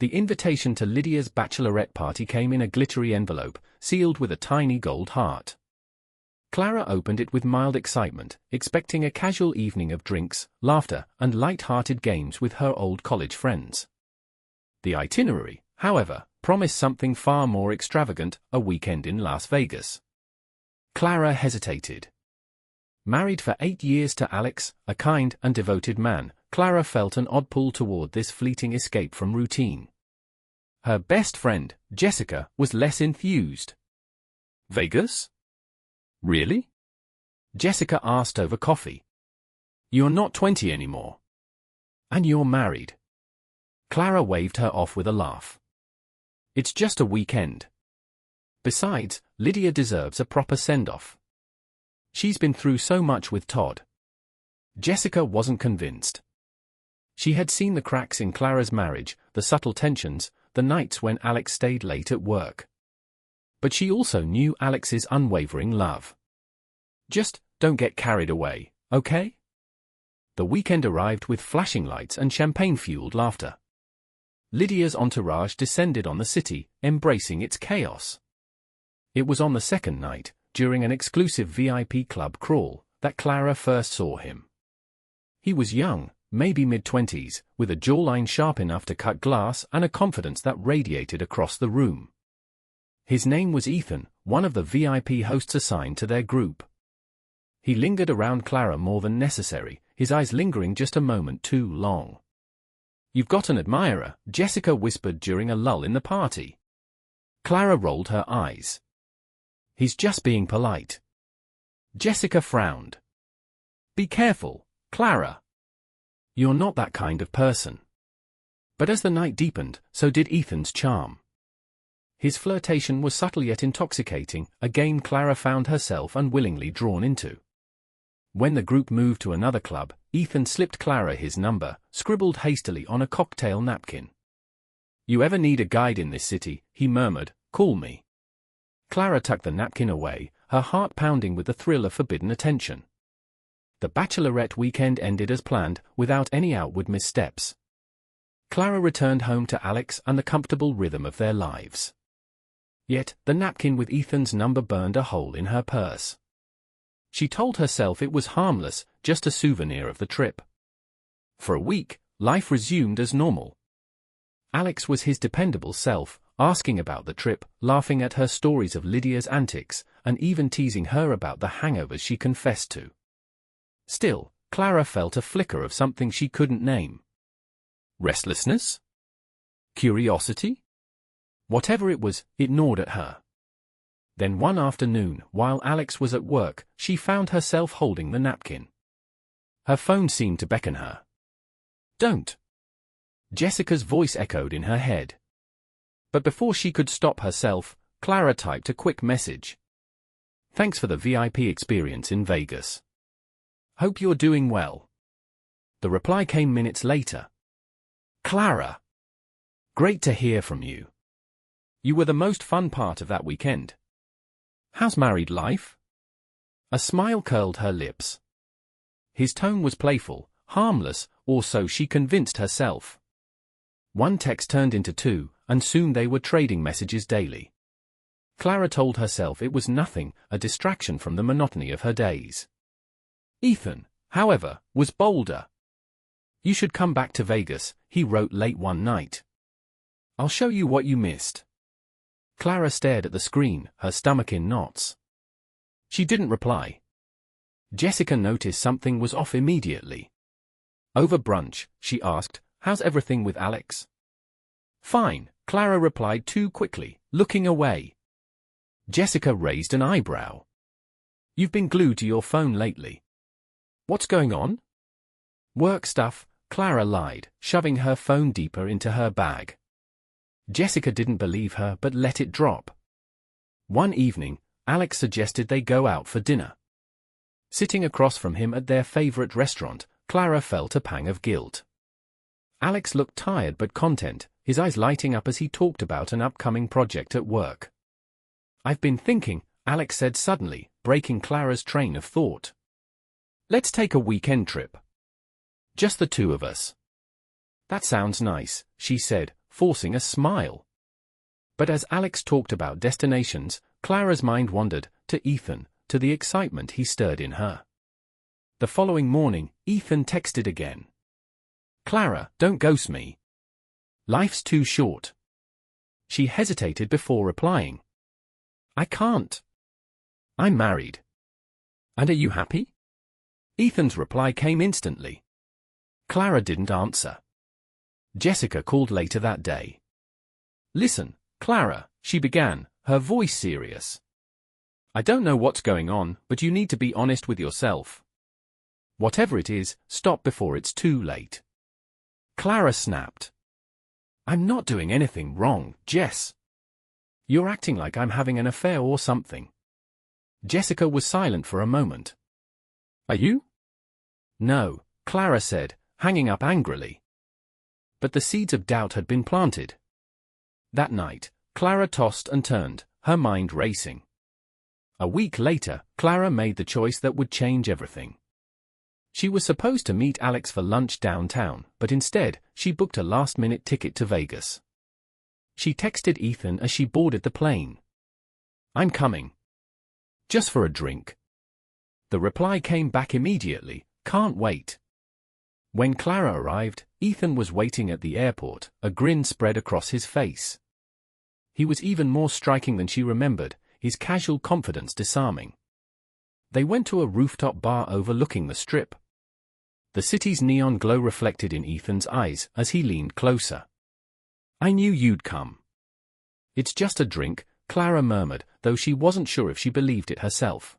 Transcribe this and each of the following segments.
The invitation to Lydia's bachelorette party came in a glittery envelope, sealed with a tiny gold heart. Clara opened it with mild excitement, expecting a casual evening of drinks, laughter, and light-hearted games with her old college friends. The itinerary, however, promised something far more extravagant: a weekend in Las Vegas. Clara hesitated. Married for 8 years to Alex, a kind and devoted man, Clara felt an odd pull toward this fleeting escape from routine. Her best friend, Jessica, was less enthused. "Vegas? Really?" Jessica asked over coffee. "You're not 20 anymore. And you're married." Clara waved her off with a laugh. "It's just a weekend. Besides, Lydia deserves a proper send-off. She's been through so much with Todd." Jessica wasn't convinced. She had seen the cracks in Clara's marriage, the subtle tensions, the nights when Alex stayed late at work. But she also knew Alex's unwavering love. "Just don't get carried away, okay?" The weekend arrived with flashing lights and champagne-fueled laughter. Lydia's entourage descended on the city, embracing its chaos. It was on the second night, during an exclusive VIP club crawl, that Clara first saw him. He was young, maybe mid-20s, with a jawline sharp enough to cut glass and a confidence that radiated across the room. His name was Ethan, one of the VIP hosts assigned to their group. He lingered around Clara more than necessary, his eyes lingering just a moment too long. "You've got an admirer," Jessica whispered during a lull in the party. Clara rolled her eyes. "He's just being polite." Jessica frowned. "Be careful, Clara. You're not that kind of person." But as the night deepened, so did Ethan's charm. His flirtation was subtle yet intoxicating, a game Clara found herself unwillingly drawn into. When the group moved to another club, Ethan slipped Clara his number, scribbled hastily on a cocktail napkin. "You ever need a guide in this city," he murmured, "call me." Clara tucked the napkin away, her heart pounding with the thrill of forbidden attention. The bachelorette weekend ended as planned, without any outward missteps. Clara returned home to Alex and the comfortable rhythm of their lives. Yet, the napkin with Ethan's number burned a hole in her purse. She told herself it was harmless, just a souvenir of the trip. For a week, life resumed as normal. Alex was his dependable self, asking about the trip, laughing at her stories of Lydia's antics, and even teasing her about the hangovers she confessed to. Still, Clara felt a flicker of something she couldn't name. Restlessness? Curiosity? Whatever it was, it gnawed at her. Then one afternoon, while Alex was at work, she found herself holding the napkin. Her phone seemed to beckon her. "Don't." Jessica's voice echoed in her head. But before she could stop herself, Clara typed a quick message. "Thanks for the VIP experience in Vegas. Hope you're doing well." The reply came minutes later. "Clara. Great to hear from you. You were the most fun part of that weekend. How's married life?" A smile curled her lips. His tone was playful, harmless, or so she convinced herself. One text turned into two, and soon they were trading messages daily. Clara told herself it was nothing, a distraction from the monotony of her days. Ethan, however, was bolder. "You should come back to Vegas," he wrote late one night. "I'll show you what you missed." Clara stared at the screen, her stomach in knots. She didn't reply. Jessica noticed something was off immediately. "Over brunch," she asked, "how's everything with Alex?" "Fine," Clara replied too quickly, looking away. Jessica raised an eyebrow. "You've been glued to your phone lately. What's going on?" "Work stuff," Clara lied, shoving her phone deeper into her bag. Jessica didn't believe her but let it drop. One evening, Alex suggested they go out for dinner. Sitting across from him at their favorite restaurant, Clara felt a pang of guilt. Alex looked tired but content, his eyes lighting up as he talked about an upcoming project at work. "I've been thinking," Alex said suddenly, breaking Clara's train of thought. "Let's take a weekend trip. Just the two of us." "That sounds nice," she said, forcing a smile. But as Alex talked about destinations, Clara's mind wandered to Ethan, to the excitement he stirred in her. The following morning, Ethan texted again. "Clara, don't ghost me. Life's too short." She hesitated before replying. "I can't. I'm married." "And are you happy?" Ethan's reply came instantly. Clara didn't answer. Jessica called later that day. "Listen, Clara," she began, her voice serious. "I don't know what's going on, but you need to be honest with yourself. Whatever it is, stop before it's too late." Clara snapped. "I'm not doing anything wrong, Jess. You're acting like I'm having an affair or something." Jessica was silent for a moment. "Are you?" "No," Clara said, hanging up angrily. But the seeds of doubt had been planted. That night, Clara tossed and turned, her mind racing. A week later, Clara made the choice that would change everything. She was supposed to meet Alex for lunch downtown, but instead, she booked a last-minute ticket to Vegas. She texted Ethan as she boarded the plane. "I'm coming. Just for a drink." The reply came back immediately, "Can't wait." When Clara arrived, Ethan was waiting at the airport, a grin spread across his face. He was even more striking than she remembered, his casual confidence disarming. They went to a rooftop bar overlooking the Strip. The city's neon glow reflected in Ethan's eyes as he leaned closer. "I knew you'd come." "It's just a drink," Clara murmured, though she wasn't sure if she believed it herself.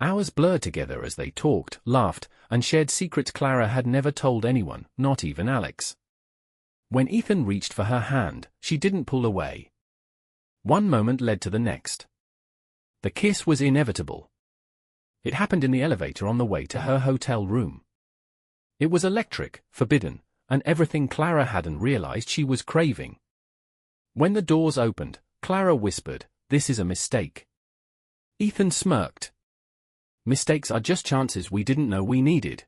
Hours blurred together as they talked, laughed, and shared secrets Clara had never told anyone, not even Alex. When Ethan reached for her hand, she didn't pull away. One moment led to the next. The kiss was inevitable. It happened in the elevator on the way to her hotel room. It was electric, forbidden, and everything Clara hadn't realized she was craving. When the doors opened, Clara whispered, "This is a mistake." Ethan smirked. "Mistakes are just chances we didn't know we needed."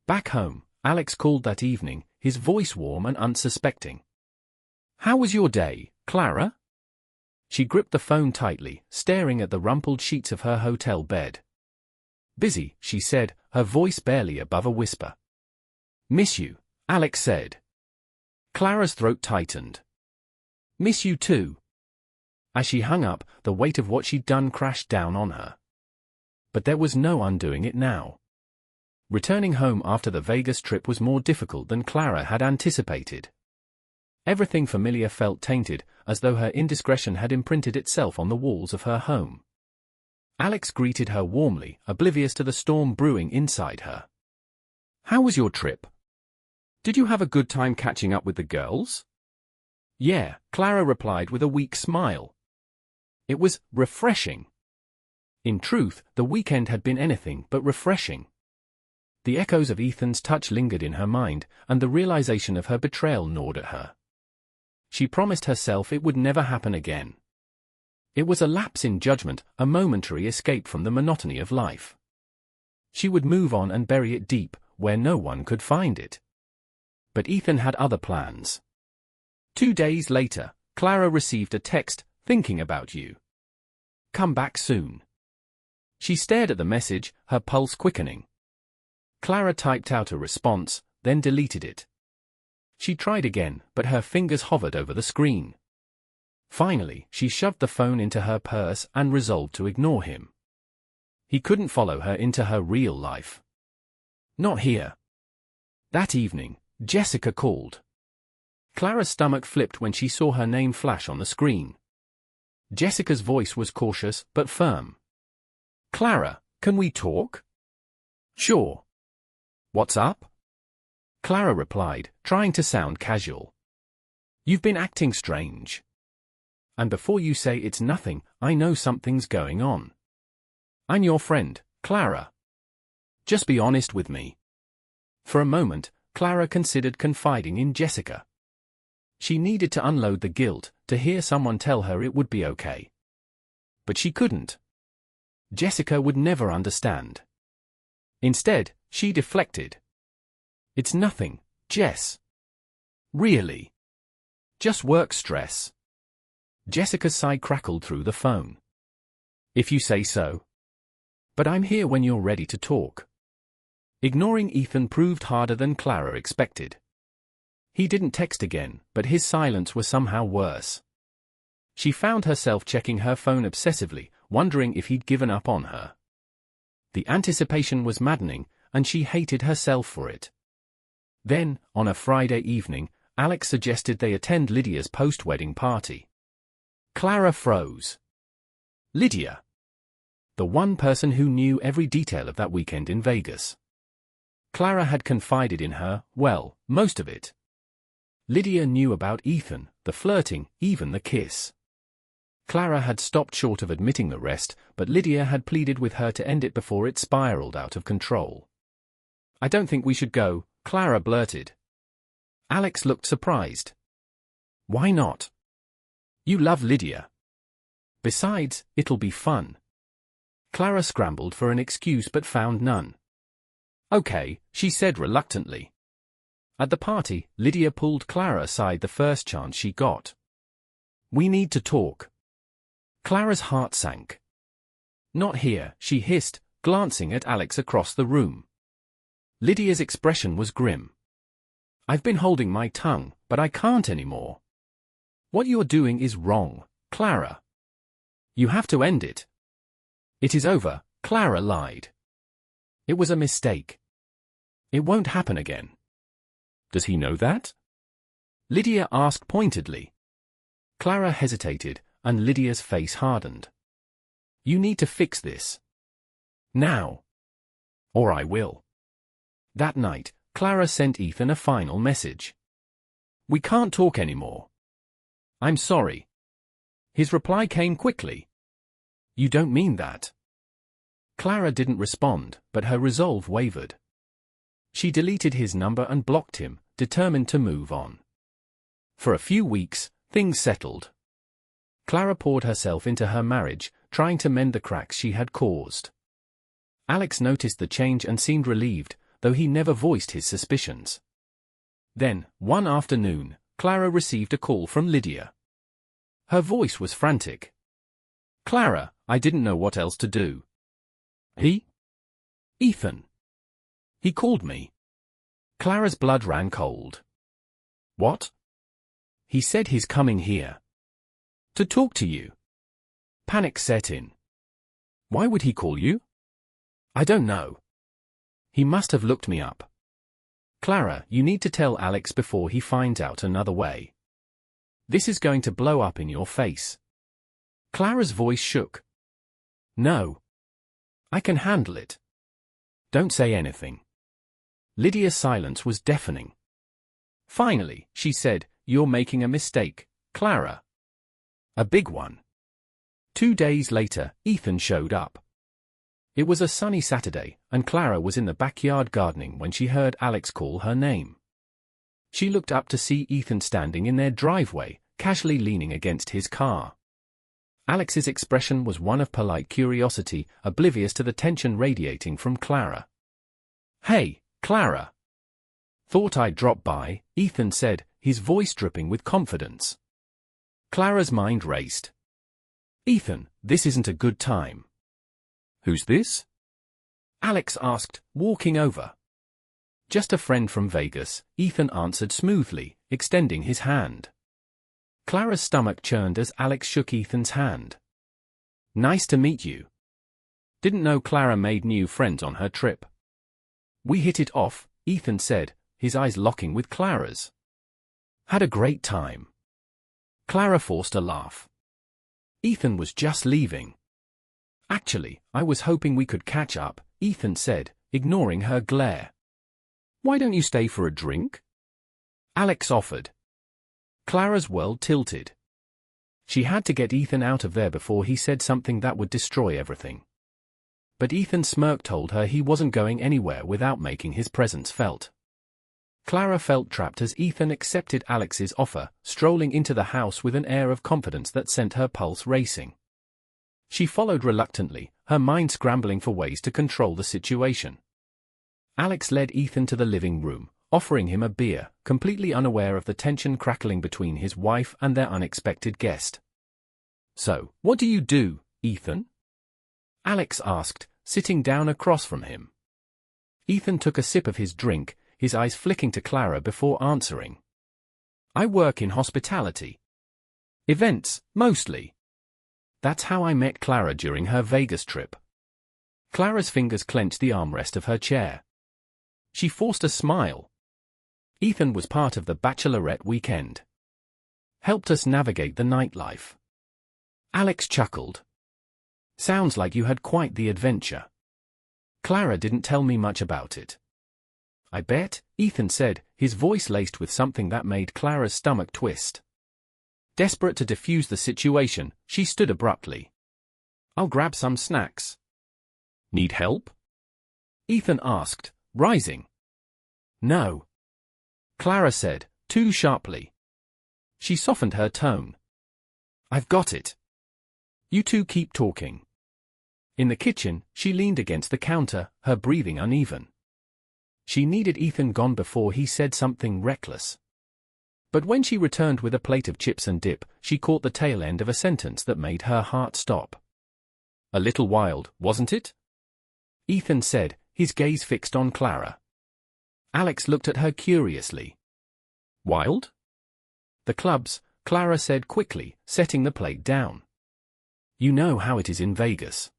Back home, Alex called that evening, his voice warm and unsuspecting. "How was your day, Clara?" She gripped the phone tightly, staring at the rumpled sheets of her hotel bed. "Busy," she said, her voice barely above a whisper. "Miss you," Alex said. Clara's throat tightened. "Miss you too." As she hung up, the weight of what she'd done crashed down on her. But there was no undoing it now. Returning home after the Vegas trip was more difficult than Clara had anticipated. Everything familiar felt tainted, as though her indiscretion had imprinted itself on the walls of her home. Alex greeted her warmly, oblivious to the storm brewing inside her. "How was your trip? Did you have a good time catching up with the girls?" "Yeah," Clara replied with a weak smile. "It was refreshing." In truth, the weekend had been anything but refreshing. The echoes of Ethan's touch lingered in her mind, and the realization of her betrayal gnawed at her. She promised herself it would never happen again. It was a lapse in judgment, a momentary escape from the monotony of life. She would move on and bury it deep, where no one could find it. But Ethan had other plans. 2 days later, Clara received a text, "Thinking about you. Come back soon." She stared at the message, her pulse quickening. Clara typed out a response, then deleted it. She tried again, but her fingers hovered over the screen. Finally, she shoved the phone into her purse and resolved to ignore him. He couldn't follow her into her real life. Not here. That evening, Jessica called. Clara's stomach flipped when she saw her name flash on the screen. Jessica's voice was cautious but firm. "Clara, can we talk?" "Sure. What's up?" Clara replied, trying to sound casual. "You've been acting strange. And before you say it's nothing, I know something's going on. I'm your friend, Clara. Just be honest with me." For a moment, Clara considered confiding in Jessica. She needed to unload the guilt, to hear someone tell her it would be okay. But she couldn't. Jessica would never understand. Instead, she deflected. "It's nothing, Jess." "Really?" Just work stress. Jessica's sigh crackled through the phone. If you say so. But I'm here when you're ready to talk. Ignoring Ethan proved harder than Clara expected. He didn't text again, but his silence was somehow worse. She found herself checking her phone obsessively, wondering if he'd given up on her. The anticipation was maddening, and she hated herself for it. Then, on a Friday evening, Alex suggested they attend Lydia's post-wedding party. Clara froze. Lydia. The one person who knew every detail of that weekend in Vegas. Clara had confided in her, well, most of it. Lydia knew about Ethan, the flirting, even the kiss. Clara had stopped short of admitting the rest, but Lydia had pleaded with her to end it before it spiraled out of control. I don't think we should go, Clara blurted. Alex looked surprised. Why not? You love Lydia. Besides, it'll be fun. Clara scrambled for an excuse but found none. Okay, she said reluctantly. At the party, Lydia pulled Clara aside the first chance she got. We need to talk. Clara's heart sank. Not here, she hissed, glancing at Alex across the room. Lydia's expression was grim. I've been holding my tongue, but I can't anymore. What you're doing is wrong, Clara. You have to end it. It is over, Clara lied. It was a mistake. It won't happen again. Does he know that? Lydia asked pointedly. Clara hesitated, and Lydia's face hardened. You need to fix this. Now. Or I will. That night, Clara sent Ethan a final message. We can't talk anymore. I'm sorry. His reply came quickly. You don't mean that. Clara didn't respond, but her resolve wavered. She deleted his number and blocked him, determined to move on. For a few weeks, things settled. Clara poured herself into her marriage, trying to mend the cracks she had caused. Alex noticed the change and seemed relieved, though he never voiced his suspicions. Then, one afternoon, Clara received a call from Lydia. Her voice was frantic. Clara, I didn't know what else to do. He? Ethan. He called me. Clara's blood ran cold. What? He said he's coming here. To talk to you. Panic set in. Why would he call you? I don't know. He must have looked me up. Clara, you need to tell Alex before he finds out another way. This is going to blow up in your face. Clara's voice shook. No. I can handle it. Don't say anything. Lydia's silence was deafening. Finally, she said, you're making a mistake, Clara. A big one. 2 days later, Ethan showed up. It was a sunny Saturday, and Clara was in the backyard gardening when she heard Alex call her name. She looked up to see Ethan standing in their driveway, casually leaning against his car. Alex's expression was one of polite curiosity, oblivious to the tension radiating from Clara. Hey, Clara. Thought I'd drop by, Ethan said, his voice dripping with confidence. Clara's mind raced. Ethan, this isn't a good time. Who's this? Alex asked, walking over. Just a friend from Vegas, Ethan answered smoothly, extending his hand. Clara's stomach churned as Alex shook Ethan's hand. Nice to meet you. Didn't know Clara made new friends on her trip. We hit it off, Ethan said, his eyes locking with Clara's. Had a great time. Clara forced a laugh. Ethan was just leaving. Actually, I was hoping we could catch up, Ethan said, ignoring her glare. Why don't you stay for a drink? Alex offered. Clara's world tilted. She had to get Ethan out of there before he said something that would destroy everything. But Ethan's smirk told her he wasn't going anywhere without making his presence felt. Clara felt trapped as Ethan accepted Alex's offer, strolling into the house with an air of confidence that sent her pulse racing. She followed reluctantly, her mind scrambling for ways to control the situation. Alex led Ethan to the living room, offering him a beer, completely unaware of the tension crackling between his wife and their unexpected guest. "So, what do you do, Ethan?" Alex asked, sitting down across from him. Ethan took a sip of his drink, his eyes flicking to Clara before answering. "I work in hospitality. Events, mostly. That's how I met Clara during her Vegas trip." Clara's fingers clenched the armrest of her chair. She forced a smile. "Ethan was part of the Bachelorette weekend. Helped us navigate the nightlife." Alex chuckled. "Sounds like you had quite the adventure." "Clara didn't tell me much about it." "I bet," Ethan said, his voice laced with something that made Clara's stomach twist. Desperate to defuse the situation, she stood abruptly. "I'll grab some snacks." "Need help?" Ethan asked, rising. "No," Clara said, too sharply. She softened her tone. "I've got it. You two keep talking." In the kitchen, she leaned against the counter, her breathing uneven. She needed Ethan gone before he said something reckless. But when she returned with a plate of chips and dip, she caught the tail end of a sentence that made her heart stop. "A little wild, wasn't it?" Ethan said, his gaze fixed on Clara. Alex looked at her curiously. "Wild?" "The clubs," Clara said quickly, setting the plate down. "You know how it is in Vegas."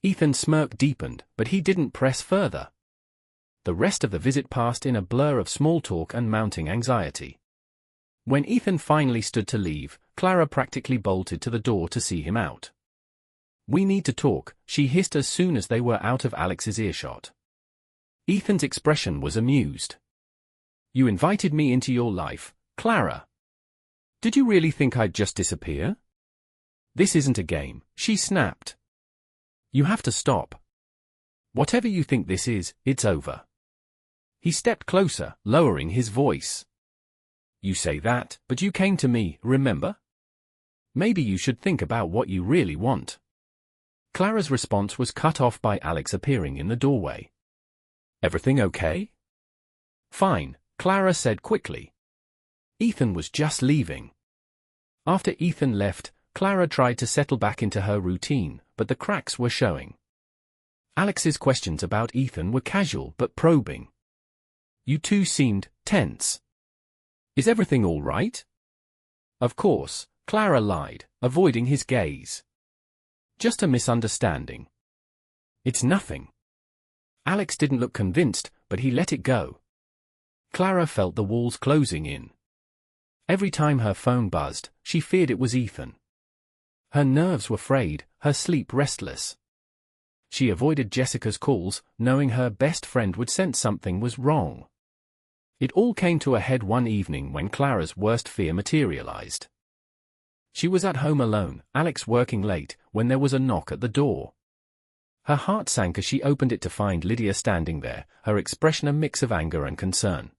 Ethan's smirk deepened, but he didn't press further. The rest of the visit passed in a blur of small talk and mounting anxiety. When Ethan finally stood to leave, Clara practically bolted to the door to see him out. "We need to talk," she hissed as soon as they were out of Alex's earshot. Ethan's expression was amused. "You invited me into your life, Clara. Did you really think I'd just disappear?" "This isn't a game," she snapped. "You have to stop. Whatever you think this is, it's over." He stepped closer, lowering his voice. "You say that, but you came to me, remember? Maybe you should think about what you really want." Clara's response was cut off by Alex appearing in the doorway. "Everything okay?" "Fine," Clara said quickly. Ethan was just leaving. After Ethan left, Clara tried to settle back into her routine, but the cracks were showing. Alex's questions about Ethan were casual but probing. "You two seemed tense. Is everything all right?" "Of course," Clara lied, avoiding his gaze. "Just a misunderstanding." "It's nothing." Alex didn't look convinced, but he let it go. Clara felt the walls closing in. Every time her phone buzzed, she feared it was Ethan. Her nerves were frayed, her sleep restless. She avoided Jessica's calls, knowing her best friend would sense something was wrong. It all came to a head one evening when Clara's worst fear materialized. She was at home alone, Alex working late, when there was a knock at the door. Her heart sank as she opened it to find Lydia standing there, her expression a mix of anger and concern.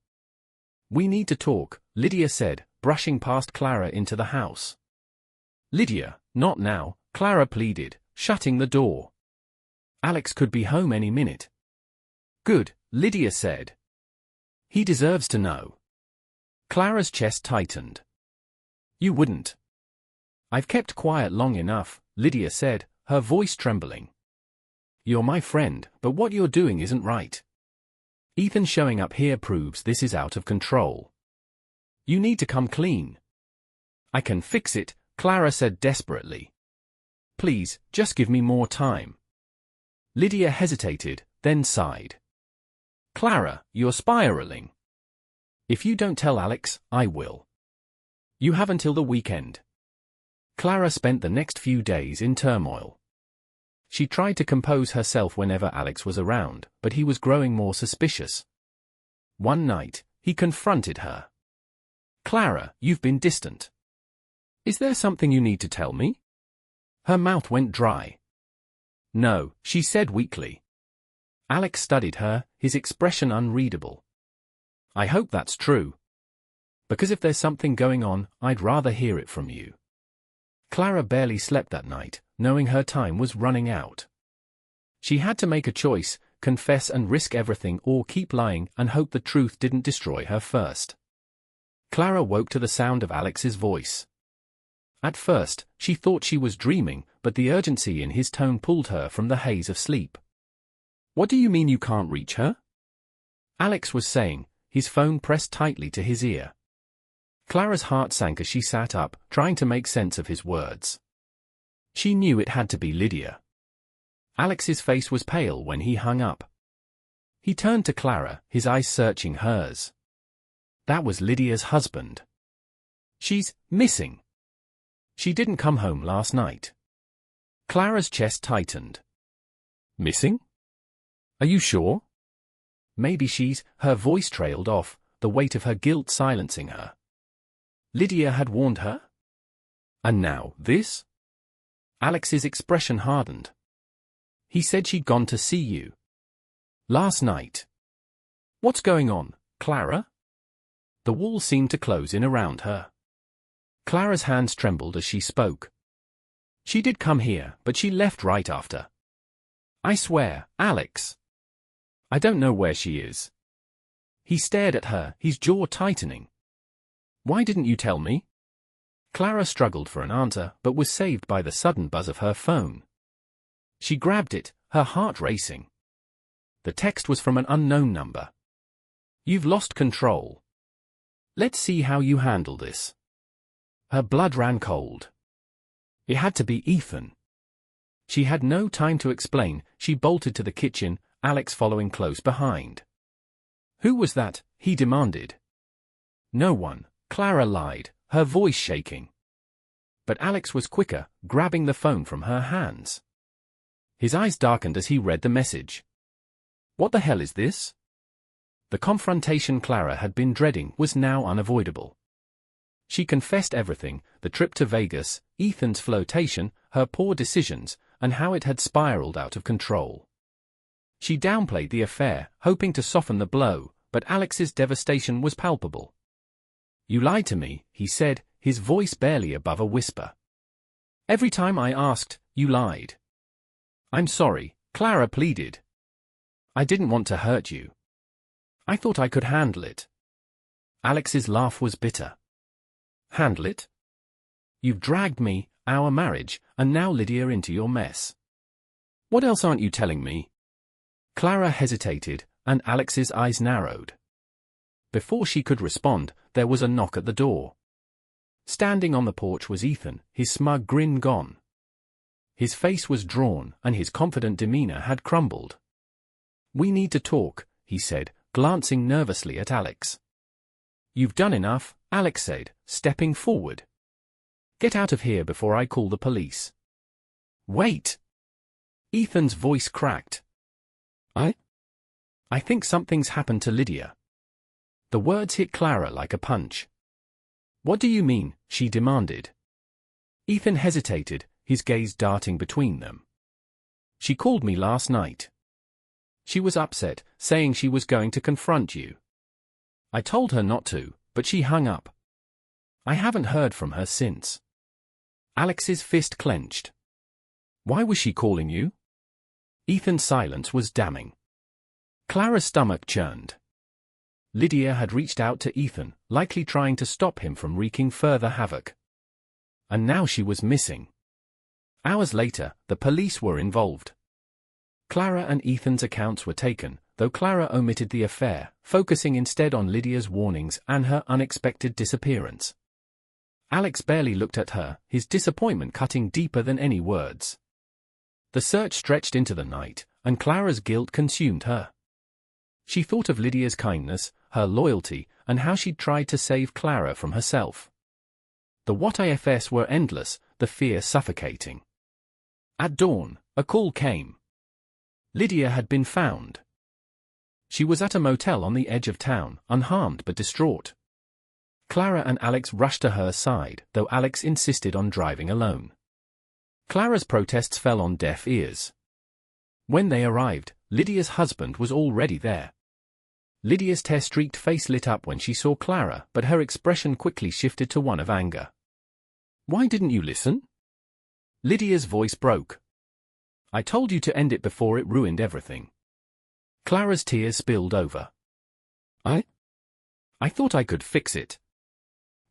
"We need to talk," Lydia said, brushing past Clara into the house. "Lydia, not now," Clara pleaded, shutting the door. "Alex could be home any minute." "Good," Lydia said. "He deserves to know." Clara's chest tightened. "You wouldn't." "I've kept quiet long enough," Lydia said, her voice trembling. "You're my friend, but what you're doing isn't right. Ethan showing up here proves this is out of control. You need to come clean." "I can fix it," Clara said desperately. "Please, just give me more time." Lydia hesitated, then sighed. "Clara, you're spiraling. If you don't tell Alex, I will. You have until the weekend." Clara spent the next few days in turmoil. She tried to compose herself whenever Alex was around, but he was growing more suspicious. One night, he confronted her. "Clara, you've been distant. Is there something you need to tell me?" Her mouth went dry. "No," she said weakly. Alex studied her, his expression unreadable. "I hope that's true. Because if there's something going on, I'd rather hear it from you." Clara barely slept that night, knowing her time was running out. She had to make a choice, confess and risk everything, or keep lying and hope the truth didn't destroy her first. Clara woke to the sound of Alex's voice. At first, she thought she was dreaming, but the urgency in his tone pulled her from the haze of sleep. "What do you mean you can't reach her?" Alex was saying, his phone pressed tightly to his ear. Clara's heart sank as she sat up, trying to make sense of his words. She knew it had to be Lydia. Alex's face was pale when he hung up. He turned to Clara, his eyes searching hers. That was Lydia's husband. "She's missing. She didn't come home last night." Clara's chest tightened. "Missing? Are you sure?" "Maybe her voice trailed off, the weight of her guilt silencing her. Lydia had warned her? And now, this?" Alex's expression hardened. "He said she'd gone to see you. Last night. What's going on, Clara?" The wall seemed to close in around her. Clara's hands trembled as she spoke. "She did come here, but she left right after. I swear, Alex. I don't know where she is." He stared at her, his jaw tightening. "Why didn't you tell me?" Clara struggled for an answer, but was saved by the sudden buzz of her phone. She grabbed it, her heart racing. The text was from an unknown number. "You've lost control. Let's see how you handle this." Her blood ran cold. It had to be Ethan. She had no time to explain. She bolted to the kitchen, Alex following close behind. "Who was that?" he demanded. "No one," Clara lied, her voice shaking. But Alex was quicker, grabbing the phone from her hands. His eyes darkened as he read the message. What the hell is this? The confrontation Clara had been dreading was now unavoidable. She confessed everything, the trip to Vegas, Ethan's flirtation, her poor decisions, and how it had spiraled out of control. She downplayed the affair, hoping to soften the blow, but Alex's devastation was palpable. "You lied to me," he said, his voice barely above a whisper. "Every time I asked, you lied." "I'm sorry," Clara pleaded. "I didn't want to hurt you. I thought I could handle it." Alex's laugh was bitter. "Handle it? You've dragged me, our marriage, and now Lydia into your mess. What else aren't you telling me?" Clara hesitated, and Alex's eyes narrowed. Before she could respond, there was a knock at the door. Standing on the porch was Ethan, his smug grin gone. His face was drawn, and his confident demeanor had crumbled. "We need to talk," he said, glancing nervously at Alex. "You've done enough," Alex said, stepping forward. "Get out of here before I call the police." "Wait!" Ethan's voice cracked. I think something's happened to Lydia." The words hit Clara like a punch. "What do you mean?" she demanded. Ethan hesitated, his gaze darting between them. "She called me last night. She was upset, saying she was going to confront you. I told her not to, but she hung up. I haven't heard from her since." Alex's fist clenched. "Why was she calling you?" Ethan's silence was damning. Clara's stomach churned. Lydia had reached out to Ethan, likely trying to stop him from wreaking further havoc. And now she was missing. Hours later, the police were involved. Clara and Ethan's accounts were taken, though Clara omitted the affair, focusing instead on Lydia's warnings and her unexpected disappearance. Alex barely looked at her, his disappointment cutting deeper than any words. The search stretched into the night, and Clara's guilt consumed her. She thought of Lydia's kindness, her loyalty, and how she'd tried to save Clara from herself. The what-ifs were endless, the fear suffocating. At dawn, a call came. Lydia had been found. She was at a motel on the edge of town, unharmed but distraught. Clara and Alex rushed to her side, though Alex insisted on driving alone. Clara's protests fell on deaf ears. When they arrived, Lydia's husband was already there. Lydia's tear-streaked face lit up when she saw Clara, but her expression quickly shifted to one of anger. "Why didn't you listen?" Lydia's voice broke. "I told you to end it before it ruined everything. Clara's tears spilled over. I thought I could fix it.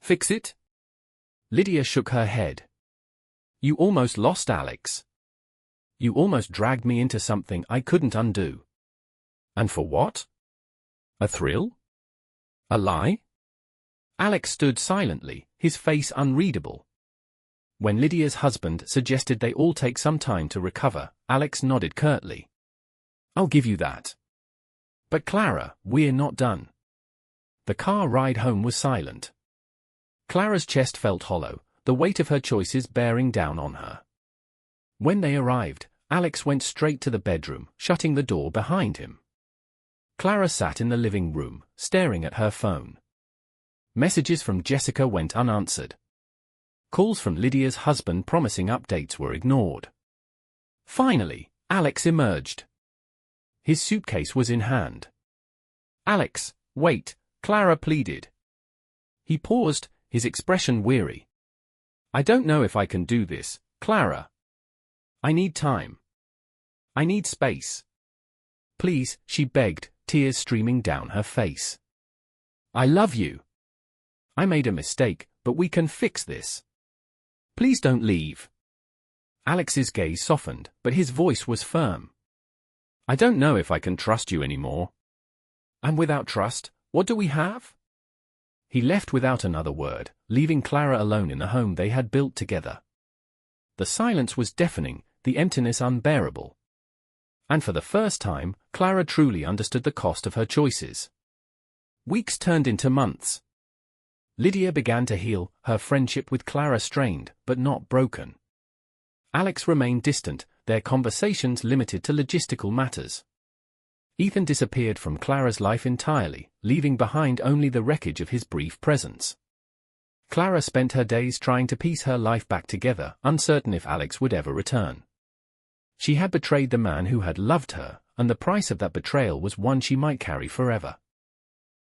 Fix it? Lydia shook her head. You almost lost Alex. You almost dragged me into something I couldn't undo. And for what? A thrill? A lie? Alex stood silently, his face unreadable. When Lydia's husband suggested they all take some time to recover, Alex nodded curtly. I'll give you that. But Clara, we're not done. The car ride home was silent. Clara's chest felt hollow, the weight of her choices bearing down on her. When they arrived, Alex went straight to the bedroom, shutting the door behind him. Clara sat in the living room, staring at her phone. Messages from Jessica went unanswered. Calls from Lydia's husband promising updates were ignored. Finally, Alex emerged. His suitcase was in hand. Alex, wait, Clara pleaded. He paused, his expression weary. I don't know if I can do this, Clara. I need time. I need space. Please, she begged, tears streaming down her face. I love you. I made a mistake, but we can fix this. Please don't leave. Alex's gaze softened, but his voice was firm. I don't know if I can trust you anymore. And without trust, what do we have? He left without another word, leaving Clara alone in the home they had built together. The silence was deafening, the emptiness unbearable. And for the first time, Clara truly understood the cost of her choices. Weeks turned into months. Lydia began to heal, her friendship with Clara strained, but not broken. Alex remained distant, their conversations limited to logistical matters. Ethan disappeared from Clara's life entirely, leaving behind only the wreckage of his brief presence. Clara spent her days trying to piece her life back together, uncertain if Alex would ever return. She had betrayed the man who had loved her, and the price of that betrayal was one she might carry forever.